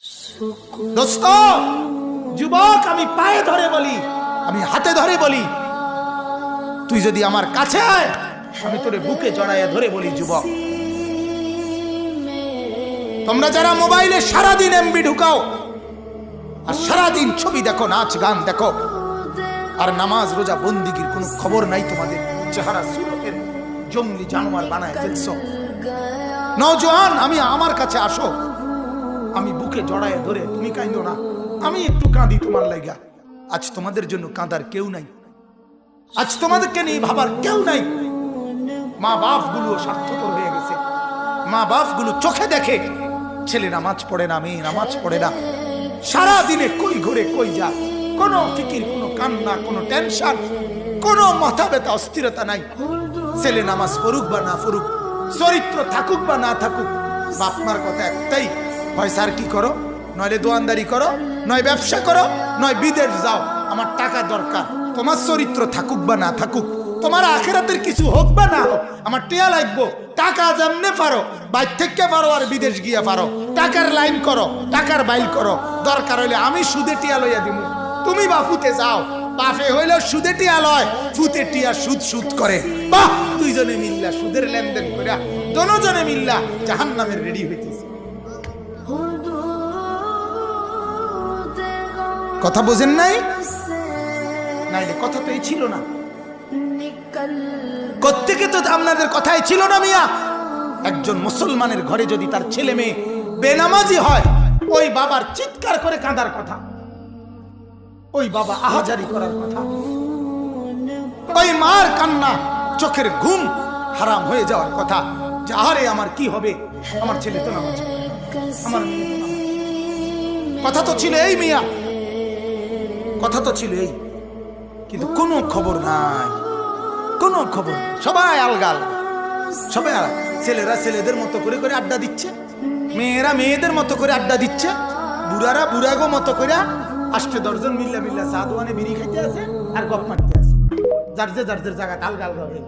দোস্ত যুবক, আমি পায়ে ধরে বলি, আমি হাতে ধরে বলি, তুই যদি আমার কাছে আয়, আমি তোরে বুকে জড়াইয়া ধরে বলি, যুবক, তোমরা যারা মোবাইলে সারাদিন এমবি ঢুকাও আর সারাদিন ছবি দেখো, নাচ গান দেখো, আর নামাজ রোজা বন্দিগির কোনো খবর নাই, তোমাদের চেহারা সুরতের জঙ্গলি জানোয়ার বানায় ফেলছো। নওজোয়ান, আমি আমার কাছে আসো, আমি বুকে জড়াইয়া ধরে, তুমি কাঁদো না, আমি একটু কাঁদি তোমার লাইগা। আজ তোমাদের জন্য কাঁদার কেউ নাই, আজ তোমাদেরকে নিয়ে ভাবার কেউ নাই। মা বাপ গুলো স্বার্থপর হয়ে গেছে, মা বাপ গুলো চোখে দেখে ছেলে নামাজ পড়ে না, মেয়ে নামাজ পড়ে না, সারা দিনে কই ঘুরে কই যা, কোনো ফিকির, কোনো কান্না, কোনো টেনশন, কোনো মাথা ব্যথা অস্থিরতা নাই। ছেলে নামাজ পড়ুক বা না পড়ুক, চরিত্র থাকুক বা না থাকুক, বাপ মার কথা একটাই, হয় স্যার কি করো, নইলে দোয়ানদারি করো, নয় ব্যবসা করো, নয় বিদেশ যাও, আমার টাকা দরকার। তোমার চরিত্র থাকুক বা না থাকুক, তোমার আখেরাতের কিছু হোক বা না হোক, আমার টিয়া লাগবো। টাকা যেমনে পারো, বাইর থেকে পারো আর বিদেশ গিয়া পারো, টাকার লাইন করো, টাকার বাইল করো, দরকার হইলে আমি সুদে টিয়া লইয়া দিব, তুমি বাফুতে যাও। বাফে হইলেও সুদে টিয়া লয়, ফুতে টিয়া সুদ সুদ করে। বাহ, দুইজনে মিল্লা সুদের লেনদেন করিয়া দোনোজনে মিল্লা জাহান্নামের রেডি হইতেছে। কথা বোঝেন নাই? নাইলে কথা তো এই ছিল না, প্রত্যেকে তো আপনাদের কথাই ছিল না মিয়া। একজন মুসলমানের ঘরে যদি তার ছেলে মেয়ে বেনামাজি হয়, ওই বাবার চিৎকার করে কাঁদার কথা, ওই বাবা আহাজারি করার কথা, ওই মার কান্না, চোখের ঘুম হারাম হয়ে যাওয়ার কথা, যে আরে আমার কি হবে, আমার ছেলে তো নামাজ পড়ে না, আমার মেয়ে তো নামাজ। কথা তো ছিল এই মিয়া, কথা তো ছিল এই, কিন্তু কোনো খবর নাই, কোনো খবর। সবাই আলগা আলগা, সবাই আলগা। ছেলেরা ছেলেদের মতো করে করে আড্ডা দিচ্ছে, মেয়েরা মেয়েদের মতো করে আড্ডা দিচ্ছে, বুড়ারা বুড়াগো মতো করে 8-10 জন মিল্লা মিল্লা চা দোকানে বিড়ি খাইতে আছে আর গপ মারতে আছে, যার যে যার জায়গা আলগা আলগা হয়ে।